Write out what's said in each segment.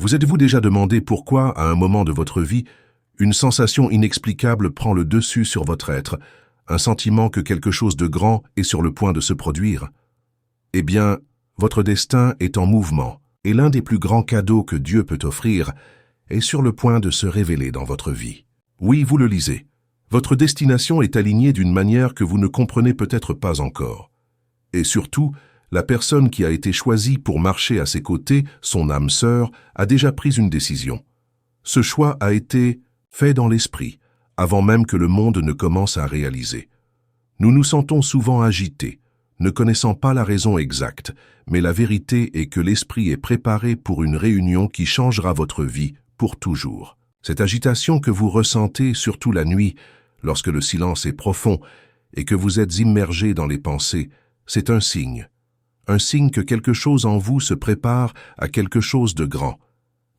Vous êtes-vous déjà demandé pourquoi, à un moment de votre vie, une sensation inexplicable prend le dessus sur votre être, un sentiment que quelque chose de grand est sur le point de se produire? Eh bien, votre destin est en mouvement, et l'un des plus grands cadeaux que Dieu peut offrir est sur le point de se révéler dans votre vie. Oui, vous le lisez. Votre destination est alignée d'une manière que vous ne comprenez peut-être pas encore. Et surtout, la personne qui a été choisie pour marcher à ses côtés, son âme sœur, a déjà pris une décision. Ce choix a été fait dans l'esprit, avant même que le monde ne commence à réaliser. Nous nous sentons souvent agités, ne connaissant pas la raison exacte, mais la vérité est que l'esprit est préparé pour une réunion qui changera votre vie pour toujours. Cette agitation que vous ressentez, surtout la nuit, lorsque le silence est profond et que vous êtes immergé dans les pensées, c'est un signe que quelque chose en vous se prépare à quelque chose de grand.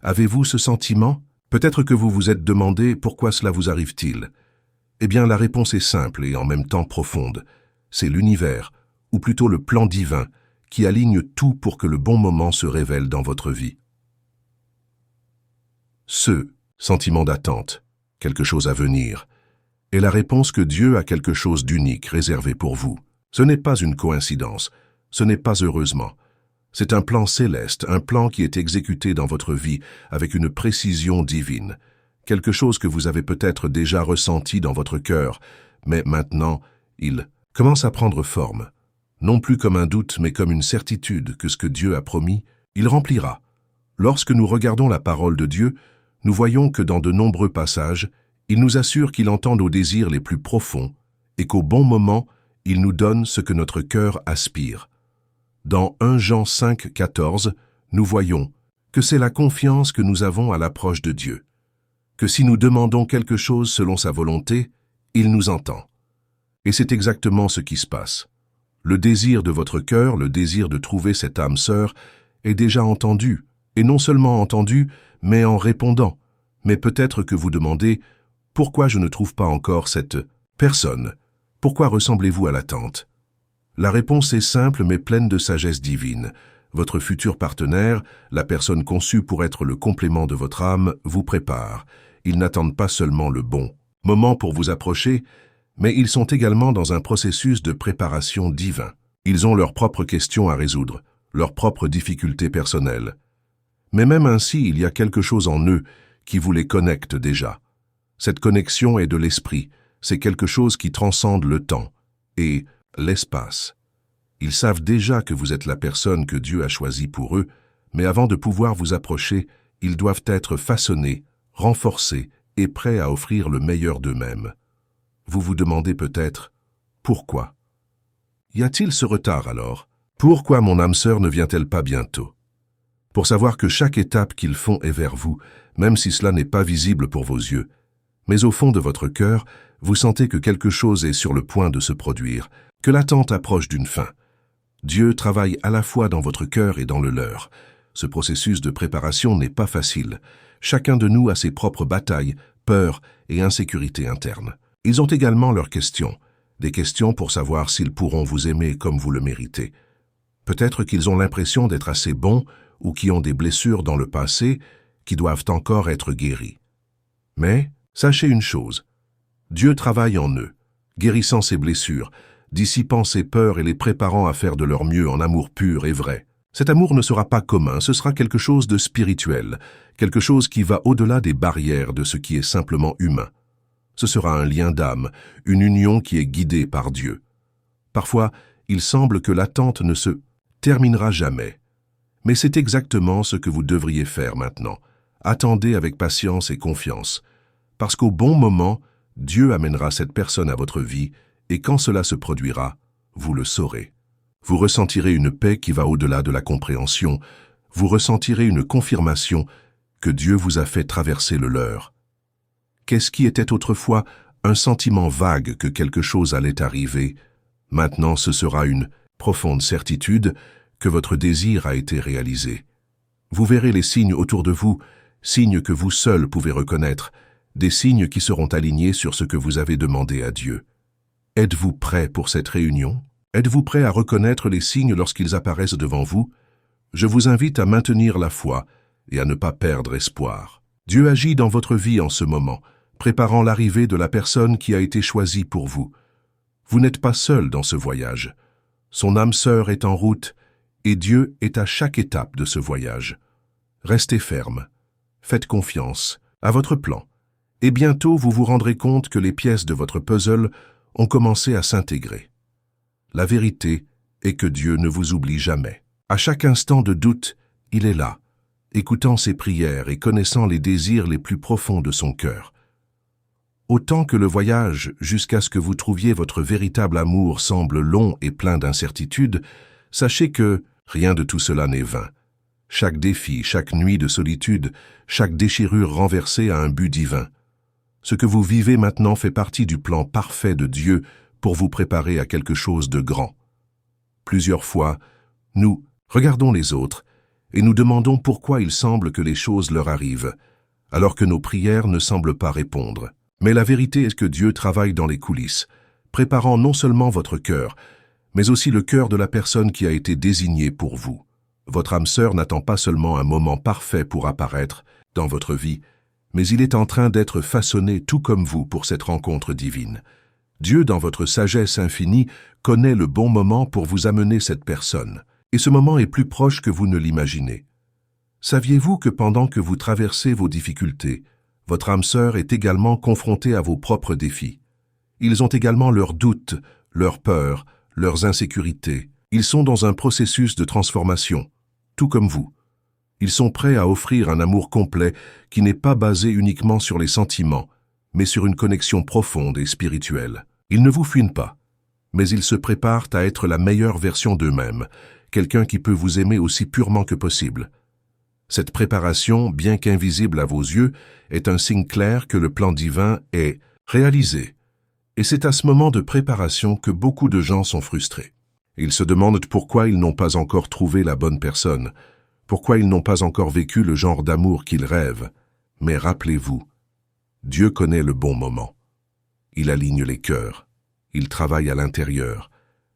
Avez-vous ce sentiment? Peut-être que vous vous êtes demandé pourquoi cela vous arrive-t-il. Eh bien, la réponse est simple et en même temps profonde. C'est l'univers, ou plutôt le plan divin, qui aligne tout pour que le bon moment se révèle dans votre vie. Ce sentiment d'attente, quelque chose à venir, est la réponse que Dieu a quelque chose d'unique réservé pour vous. Ce n'est pas une coïncidence, ce n'est pas heureusement. C'est un plan céleste, un plan qui est exécuté dans votre vie avec une précision divine. Quelque chose que vous avez peut-être déjà ressenti dans votre cœur, mais maintenant, il commence à prendre forme. Non plus comme un doute, mais comme une certitude que ce que Dieu a promis, il remplira. Lorsque nous regardons la parole de Dieu, nous voyons que dans de nombreux passages, il nous assure qu'il entend nos désirs les plus profonds et qu'au bon moment, il nous donne ce que notre cœur aspire. Dans 1 Jean 5, 14, nous voyons que c'est la confiance que nous avons à l'approche de Dieu, que si nous demandons quelque chose selon sa volonté, il nous entend. Et c'est exactement ce qui se passe. Le désir de votre cœur, le désir de trouver cette âme sœur, est déjà entendu, et non seulement entendu, mais en répondant. Mais peut-être que vous demandez « Pourquoi je ne trouve pas encore cette personne? Pourquoi ressemblez-vous à l'attente ?» La réponse est simple mais pleine de sagesse divine. Votre futur partenaire, la personne conçue pour être le complément de votre âme, vous prépare. Ils n'attendent pas seulement le bon moment pour vous approcher, mais ils sont également dans un processus de préparation divin. Ils ont leurs propres questions à résoudre, leurs propres difficultés personnelles. Mais même ainsi, il y a quelque chose en eux qui vous les connecte déjà. Cette connexion est de l'esprit, c'est quelque chose qui transcende le temps et l'espace. Ils savent déjà que vous êtes la personne que Dieu a choisie pour eux, mais avant de pouvoir vous approcher, ils doivent être façonnés, renforcés et prêts à offrir le meilleur d'eux-mêmes. Vous vous demandez peut-être, pourquoi? Y a-t-il ce retard alors? Pourquoi mon âme sœur ne vient-elle pas bientôt? Pour savoir que chaque étape qu'ils font est vers vous, même si cela n'est pas visible pour vos yeux. Mais au fond de votre cœur, vous sentez que quelque chose est sur le point de se produire, que l'attente approche d'une fin. Dieu travaille à la fois dans votre cœur et dans le leur. Ce processus de préparation n'est pas facile. Chacun de nous a ses propres batailles, peurs et insécurités internes. Ils ont également leurs questions, des questions pour savoir s'ils pourront vous aimer comme vous le méritez. Peut-être qu'ils ont l'impression d'être assez bons ou qui ont des blessures dans le passé qui doivent encore être guéries. Mais sachez une chose, Dieu travaille en eux, guérissant ces blessures, dissipant ces peurs et les préparant à faire de leur mieux en amour pur et vrai. Cet amour ne sera pas commun, ce sera quelque chose de spirituel, quelque chose qui va au-delà des barrières de ce qui est simplement humain. Ce sera un lien d'âme, une union qui est guidée par Dieu. Parfois, il semble que l'attente ne se terminera jamais. Mais c'est exactement ce que vous devriez faire maintenant. Attendez avec patience et confiance, parce qu'au bon moment, Dieu amènera cette personne à votre vie, et quand cela se produira, vous le saurez. Vous ressentirez une paix qui va au-delà de la compréhension, vous ressentirez une confirmation que Dieu vous a fait traverser le leur. Qu'est-ce qui était autrefois un sentiment vague que quelque chose allait arriver, maintenant ce sera une profonde certitude que votre désir a été réalisé. Vous verrez les signes autour de vous, signes que vous seuls pouvez reconnaître, des signes qui seront alignés sur ce que vous avez demandé à Dieu. Êtes-vous prêt pour cette réunion? Êtes-vous prêt à reconnaître les signes lorsqu'ils apparaissent devant vous? Je vous invite à maintenir la foi et à ne pas perdre espoir. Dieu agit dans votre vie en ce moment, préparant l'arrivée de la personne qui a été choisie pour vous. Vous n'êtes pas seul dans ce voyage. Son âme sœur est en route, et Dieu est à chaque étape de ce voyage. Restez ferme, faites confiance à votre plan, et bientôt vous vous rendrez compte que les pièces de votre puzzle ont commencé à s'intégrer. La vérité est que Dieu ne vous oublie jamais. À chaque instant de doute, il est là, écoutant ses prières et connaissant les désirs les plus profonds de son cœur. Autant que le voyage jusqu'à ce que vous trouviez votre véritable amour semble long et plein d'incertitudes, sachez que rien de tout cela n'est vain. Chaque défi, chaque nuit de solitude, chaque déchirure renversée a un but divin. Ce que vous vivez maintenant fait partie du plan parfait de Dieu pour vous préparer à quelque chose de grand. Plusieurs fois, nous regardons les autres et nous demandons pourquoi il semble que les choses leur arrivent, alors que nos prières ne semblent pas répondre. Mais la vérité est que Dieu travaille dans les coulisses, préparant non seulement votre cœur, mais aussi le cœur de la personne qui a été désignée pour vous. Votre âme sœur n'attend pas seulement un moment parfait pour apparaître dans votre vie, mais il est en train d'être façonné tout comme vous pour cette rencontre divine. Dieu, dans votre sagesse infinie, connaît le bon moment pour vous amener cette personne, et ce moment est plus proche que vous ne l'imaginez. Saviez-vous que pendant que vous traversez vos difficultés, votre âme sœur est également confrontée à vos propres défis? Ils ont également leurs doutes, leurs peurs, leurs insécurités. Ils sont dans un processus de transformation, tout comme vous. Ils sont prêts à offrir un amour complet qui n'est pas basé uniquement sur les sentiments, mais sur une connexion profonde et spirituelle. Ils ne vous fuient pas, mais ils se préparent à être la meilleure version d'eux-mêmes, quelqu'un qui peut vous aimer aussi purement que possible. Cette préparation, bien qu'invisible à vos yeux, est un signe clair que le plan divin est réalisé. Et c'est à ce moment de préparation que beaucoup de gens sont frustrés. Ils se demandent pourquoi ils n'ont pas encore trouvé la bonne personne, pourquoi ils n'ont pas encore vécu le genre d'amour qu'ils rêvent. Mais rappelez-vous, Dieu connaît le bon moment. Il aligne les cœurs, il travaille à l'intérieur,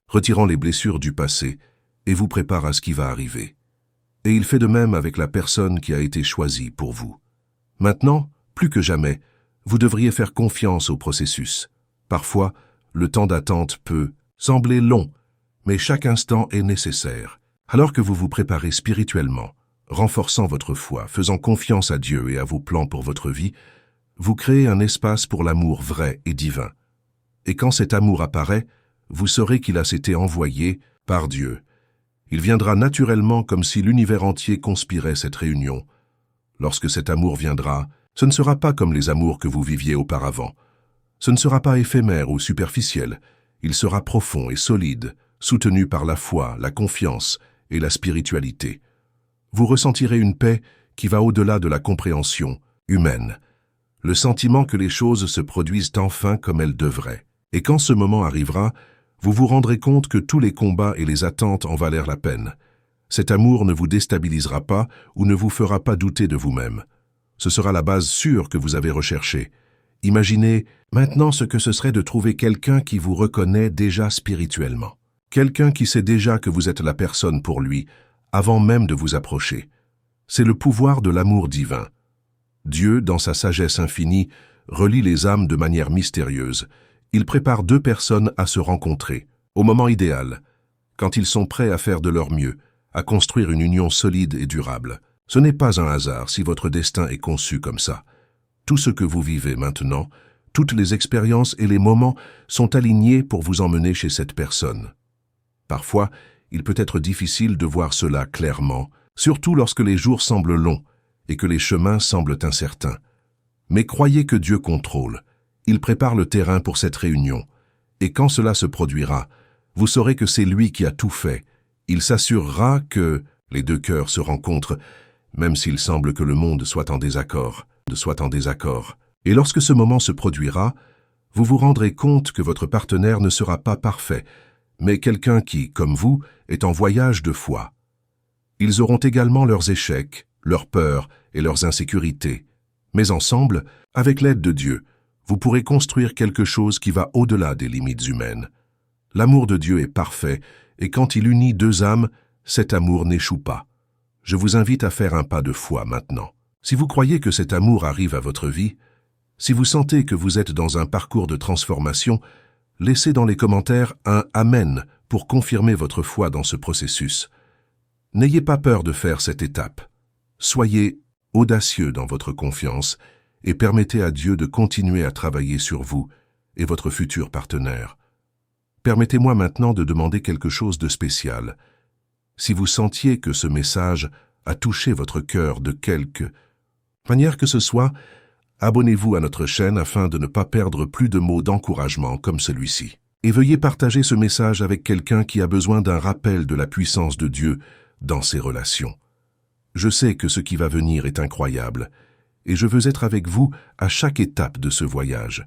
retirant les blessures du passé et vous prépare à ce qui va arriver. Et il fait de même avec la personne qui a été choisie pour vous. Maintenant, plus que jamais, vous devriez faire confiance au processus. Parfois, le temps d'attente peut sembler long, mais chaque instant est nécessaire. Alors que vous vous préparez spirituellement, renforçant votre foi, faisant confiance à Dieu et à vos plans pour votre vie, vous créez un espace pour l'amour vrai et divin. Et quand cet amour apparaît, vous saurez qu'il a été envoyé par Dieu. Il viendra naturellement comme si l'univers entier conspirait cette réunion. Lorsque cet amour viendra, ce ne sera pas comme les amours que vous viviez auparavant. Ce ne sera pas éphémère ou superficiel. Il sera profond et solide, soutenu par la foi, la confiance et la spiritualité. Vous ressentirez une paix qui va au-delà de la compréhension humaine. Le sentiment que les choses se produisent enfin comme elles devraient. Et quand ce moment arrivera, vous vous rendrez compte que tous les combats et les attentes en valèrent la peine. Cet amour ne vous déstabilisera pas ou ne vous fera pas douter de vous-même. Ce sera la base sûre que vous avez recherchée. Imaginez maintenant ce que ce serait de trouver quelqu'un qui vous reconnaît déjà spirituellement. Quelqu'un qui sait déjà que vous êtes la personne pour lui, avant même de vous approcher. C'est le pouvoir de l'amour divin. Dieu, dans sa sagesse infinie, relie les âmes de manière mystérieuse. Il prépare deux personnes à se rencontrer, au moment idéal, quand ils sont prêts à faire de leur mieux, à construire une union solide et durable. Ce n'est pas un hasard si votre destin est conçu comme ça. Tout ce que vous vivez maintenant, toutes les expériences et les moments sont alignés pour vous emmener chez cette personne. Parfois, il peut être difficile de voir cela clairement, surtout lorsque les jours semblent longs et que les chemins semblent incertains. Mais croyez que Dieu contrôle. Il prépare le terrain pour cette réunion. Et quand cela se produira, vous saurez que c'est lui qui a tout fait. Il s'assurera que les deux cœurs se rencontrent, même s'il semble que le monde soit en désaccord. Et lorsque ce moment se produira, vous vous rendrez compte que votre partenaire ne sera pas parfait, mais quelqu'un qui, comme vous, est en voyage de foi. Ils auront également leurs échecs, leurs peurs et leurs insécurités. Mais ensemble, avec l'aide de Dieu, vous pourrez construire quelque chose qui va au-delà des limites humaines. L'amour de Dieu est parfait, et quand il unit deux âmes, cet amour n'échoue pas. Je vous invite à faire un pas de foi maintenant. Si vous croyez que cet amour arrive à votre vie, si vous sentez que vous êtes dans un parcours de transformation, laissez dans les commentaires un « Amen » pour confirmer votre foi dans ce processus. N'ayez pas peur de faire cette étape. Soyez audacieux dans votre confiance et permettez à Dieu de continuer à travailler sur vous et votre futur partenaire. Permettez-moi maintenant de demander quelque chose de spécial. Si vous sentiez que ce message a touché votre cœur de quelque manière que ce soit, abonnez-vous à notre chaîne afin de ne pas perdre plus de mots d'encouragement comme celui-ci. Et veuillez partager ce message avec quelqu'un qui a besoin d'un rappel de la puissance de Dieu dans ses relations. Je sais que ce qui va venir est incroyable, et je veux être avec vous à chaque étape de ce voyage.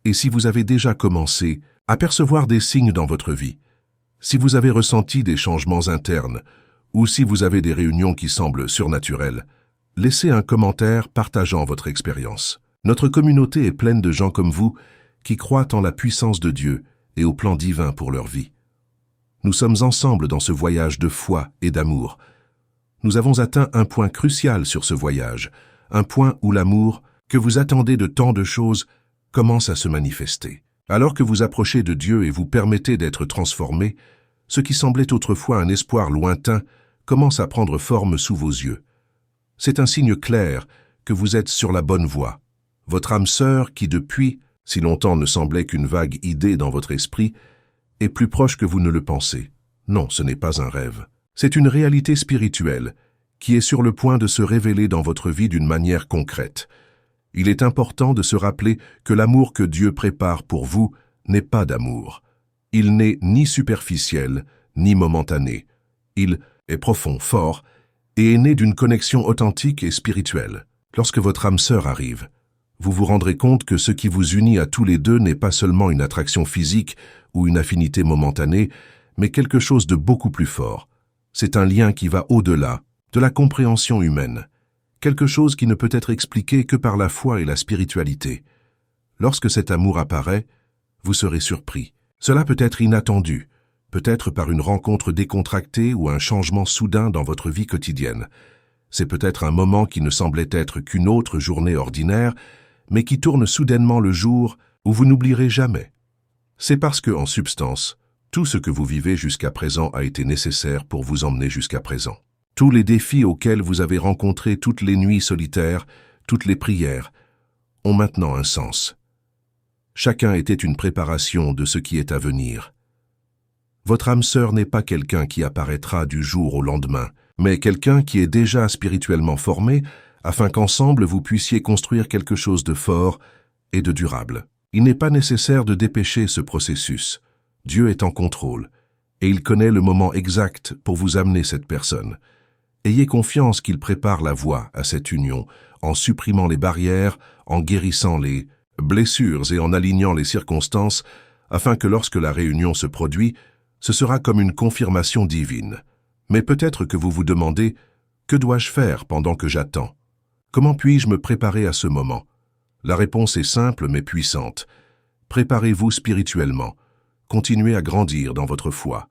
Et si vous avez déjà commencé à percevoir des signes dans votre vie, si vous avez ressenti des changements internes, ou si vous avez des réunions qui semblent surnaturelles, laissez un commentaire partageant votre expérience. Notre communauté est pleine de gens comme vous qui croient en la puissance de Dieu et au plan divin pour leur vie. Nous sommes ensemble dans ce voyage de foi et d'amour. Nous avons atteint un point crucial sur ce voyage, un point où l'amour, que vous attendez de tant de choses, commence à se manifester. Alors que vous approchez de Dieu et vous permettez d'être transformé, ce qui semblait autrefois un espoir lointain commence à prendre forme sous vos yeux. C'est un signe clair que vous êtes sur la bonne voie. Votre âme sœur, qui depuis si longtemps ne semblait qu'une vague idée dans votre esprit, est plus proche que vous ne le pensez. Non, ce n'est pas un rêve. C'est une réalité spirituelle qui est sur le point de se révéler dans votre vie d'une manière concrète. Il est important de se rappeler que l'amour que Dieu prépare pour vous n'est pas d'amour. Il n'est ni superficiel, ni momentané. Il est profond, fort, et est né d'une connexion authentique et spirituelle. Lorsque votre âme sœur arrive, vous vous rendrez compte que ce qui vous unit à tous les deux n'est pas seulement une attraction physique ou une affinité momentanée, mais quelque chose de beaucoup plus fort. C'est un lien qui va au-delà de la compréhension humaine, quelque chose qui ne peut être expliqué que par la foi et la spiritualité. Lorsque cet amour apparaît, vous serez surpris. Cela peut être inattendu, peut-être par une rencontre décontractée ou un changement soudain dans votre vie quotidienne. C'est peut-être un moment qui ne semblait être qu'une autre journée ordinaire, mais qui tourne soudainement le jour où vous n'oublierez jamais. C'est parce que, en substance, tout ce que vous vivez jusqu'à présent a été nécessaire pour vous emmener jusqu'à présent. Tous les défis auxquels vous avez rencontré toutes les nuits solitaires, toutes les prières, ont maintenant un sens. Chacun était une préparation de ce qui est à venir. Votre âme sœur n'est pas quelqu'un qui apparaîtra du jour au lendemain, mais quelqu'un qui est déjà spirituellement formé, afin qu'ensemble vous puissiez construire quelque chose de fort et de durable. Il n'est pas nécessaire de dépêcher ce processus. Dieu est en contrôle, et il connaît le moment exact pour vous amener cette personne. Ayez confiance qu'il prépare la voie à cette union, en supprimant les barrières, en guérissant les blessures et en alignant les circonstances, afin que lorsque la réunion se produit, ce sera comme une confirmation divine. Mais peut-être que vous vous demandez « Que dois-je faire pendant que j'attends ? Comment puis-je me préparer à ce moment ?» La réponse est simple mais puissante. Préparez-vous spirituellement. Continuez à grandir dans votre foi.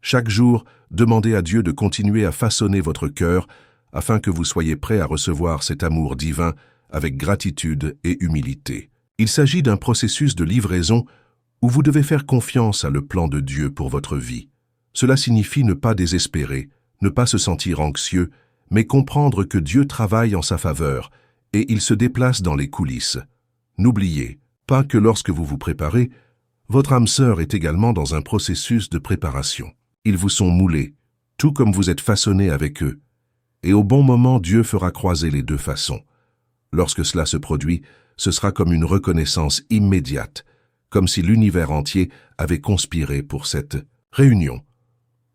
Chaque jour, demandez à Dieu de continuer à façonner votre cœur afin que vous soyez prêt à recevoir cet amour divin avec gratitude et humilité. Il s'agit d'un processus de livraison où vous devez faire confiance à le plan de Dieu pour votre vie. Cela signifie ne pas désespérer, ne pas se sentir anxieux, mais comprendre que Dieu travaille en sa faveur et il se déplace dans les coulisses. N'oubliez pas que lorsque vous vous préparez, votre âme sœur est également dans un processus de préparation. Ils vous sont moulés, tout comme vous êtes façonnés avec eux. Et au bon moment, Dieu fera croiser les deux façons. Lorsque cela se produit, ce sera comme une reconnaissance immédiate, comme si l'univers entier avait conspiré pour cette réunion.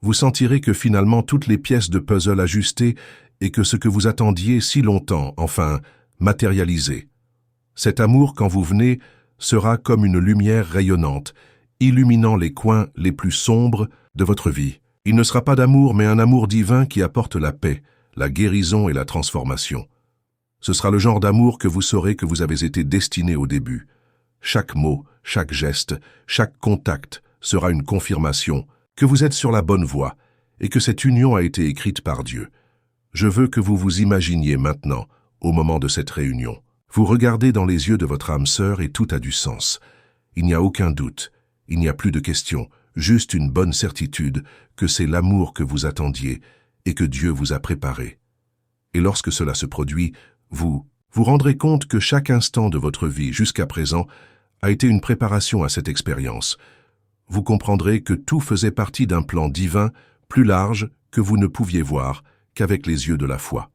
Vous sentirez que finalement toutes les pièces de puzzle ajustées et que ce que vous attendiez si longtemps, enfin, matérialisé. Cet amour, quand vous venez, sera comme une lumière rayonnante, illuminant les coins les plus sombres de votre vie. Il ne sera pas d'amour, mais un amour divin qui apporte la paix, la guérison et la transformation. Ce sera le genre d'amour que vous saurez que vous avez été destiné au début. Chaque mot, chaque geste, chaque contact sera une confirmation que vous êtes sur la bonne voie et que cette union a été écrite par Dieu. Je veux que vous vous imaginiez maintenant, au moment de cette réunion. Vous regardez dans les yeux de votre âme sœur et tout a du sens. Il n'y a aucun doute, il n'y a plus de question, juste une bonne certitude que c'est l'amour que vous attendiez et que Dieu vous a préparé. Et lorsque cela se produit, vous rendrez compte que chaque instant de votre vie jusqu'à présent a été une préparation à cette expérience. Vous comprendrez que tout faisait partie d'un plan divin plus large que vous ne pouviez voir qu'avec les yeux de la foi.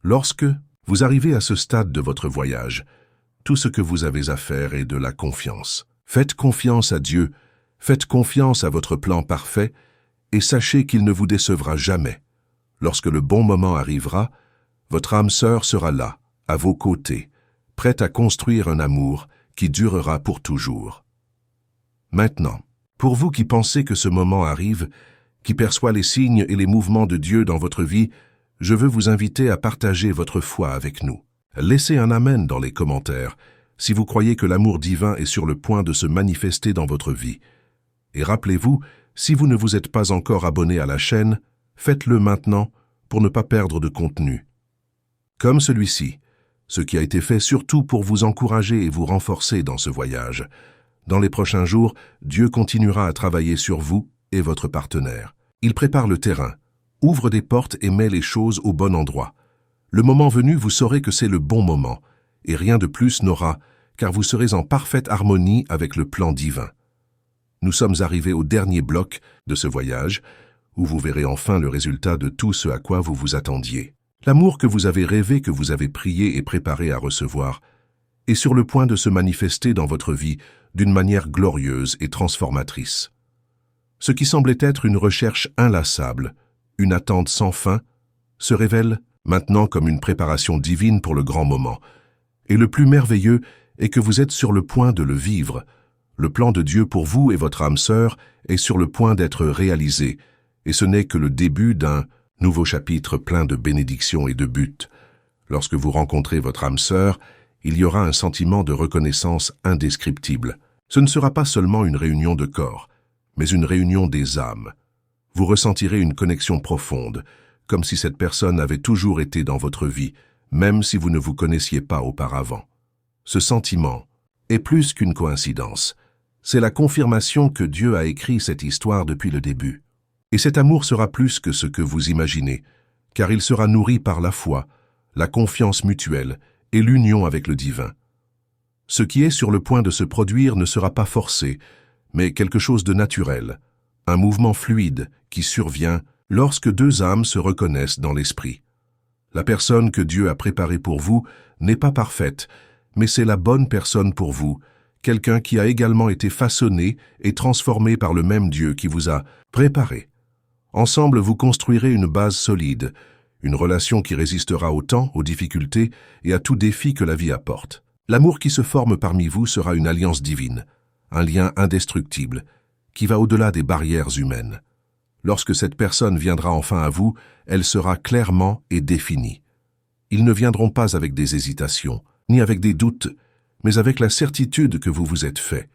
Lorsque vous arrivez à ce stade de votre voyage, tout ce que vous avez à faire est de la confiance. Faites confiance à Dieu, faites confiance à votre plan parfait et sachez qu'il ne vous décevra jamais. Lorsque le bon moment arrivera, votre âme sœur sera là, à vos côtés, prête à construire un amour qui durera pour toujours. Maintenant, pour vous qui pensez que ce moment arrive, qui perçoit les signes et les mouvements de Dieu dans votre vie, je veux vous inviter à partager votre foi avec nous. Laissez un amen dans les commentaires si vous croyez que l'amour divin est sur le point de se manifester dans votre vie. Et rappelez-vous, si vous ne vous êtes pas encore abonné à la chaîne, faites-le maintenant pour ne pas perdre de contenu. Comme celui-ci, ce qui a été fait surtout pour vous encourager et vous renforcer dans ce voyage. Dans les prochains jours, Dieu continuera à travailler sur vous et votre partenaire. Il prépare le terrain, ouvre des portes et met les choses au bon endroit. Le moment venu, vous saurez que c'est le bon moment, et rien de plus n'aura, car vous serez en parfaite harmonie avec le plan divin. Nous sommes arrivés au dernier bloc de ce voyage, où vous verrez enfin le résultat de tout ce à quoi vous vous attendiez. L'amour que vous avez rêvé, que vous avez prié et préparé à recevoir, est sur le point de se manifester dans votre vie d'une manière glorieuse et transformatrice. Ce qui semblait être une recherche inlassable, une attente sans fin, se révèle maintenant comme une préparation divine pour le grand moment. Et le plus merveilleux est que vous êtes sur le point de le vivre. Le plan de Dieu pour vous et votre âme sœur est sur le point d'être réalisé, et ce n'est que le début d'un nouveau chapitre plein de bénédictions et de buts. Lorsque vous rencontrez votre âme sœur, il y aura un sentiment de reconnaissance indescriptible. Ce ne sera pas seulement une réunion de corps, mais une réunion des âmes. Vous ressentirez une connexion profonde, comme si cette personne avait toujours été dans votre vie, même si vous ne vous connaissiez pas auparavant. Ce sentiment est plus qu'une coïncidence. C'est la confirmation que Dieu a écrit cette histoire depuis le début. Et cet amour sera plus que ce que vous imaginez, car il sera nourri par la foi, la confiance mutuelle et l'union avec le divin. Ce qui est sur le point de se produire ne sera pas forcé, mais quelque chose de naturel, un mouvement fluide qui survient lorsque deux âmes se reconnaissent dans l'esprit. La personne que Dieu a préparée pour vous n'est pas parfaite, mais c'est la bonne personne pour vous, quelqu'un qui a également été façonné et transformé par le même Dieu qui vous a préparé. Ensemble, vous construirez une base solide, une relation qui résistera au temps, aux difficultés et à tout défi que la vie apporte. L'amour qui se forme parmi vous sera une alliance divine, un lien indestructible, qui va au-delà des barrières humaines. Lorsque cette personne viendra enfin à vous, elle sera clairement et définie. Ils ne viendront pas avec des hésitations, ni avec des doutes, mais avec la certitude que vous vous êtes fait.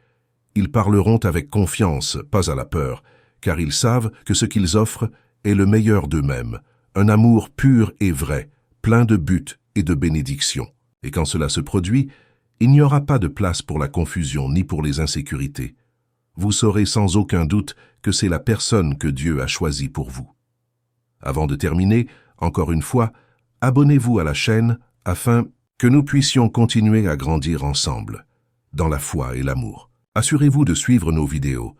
Ils parleront avec confiance, pas à la peur, car ils savent que ce qu'ils offrent est le meilleur d'eux-mêmes, un amour pur et vrai, plein de buts et de bénédictions. Et quand cela se produit, il n'y aura pas de place pour la confusion ni pour les insécurités. Vous saurez sans aucun doute que c'est la personne que Dieu a choisie pour vous. Avant de terminer, encore une fois, abonnez-vous à la chaîne afin que nous puissions continuer à grandir ensemble, dans la foi et l'amour. Assurez-vous de suivre nos vidéos,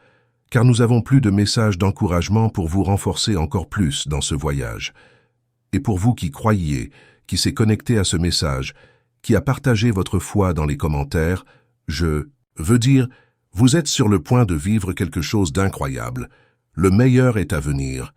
car nous avons plus de messages d'encouragement pour vous renforcer encore plus dans ce voyage. Et pour vous qui croyez, qui s'est connecté à ce message, qui a partagé votre foi dans les commentaires, je veux dire, vous êtes sur le point de vivre quelque chose d'incroyable. Le meilleur est à venir.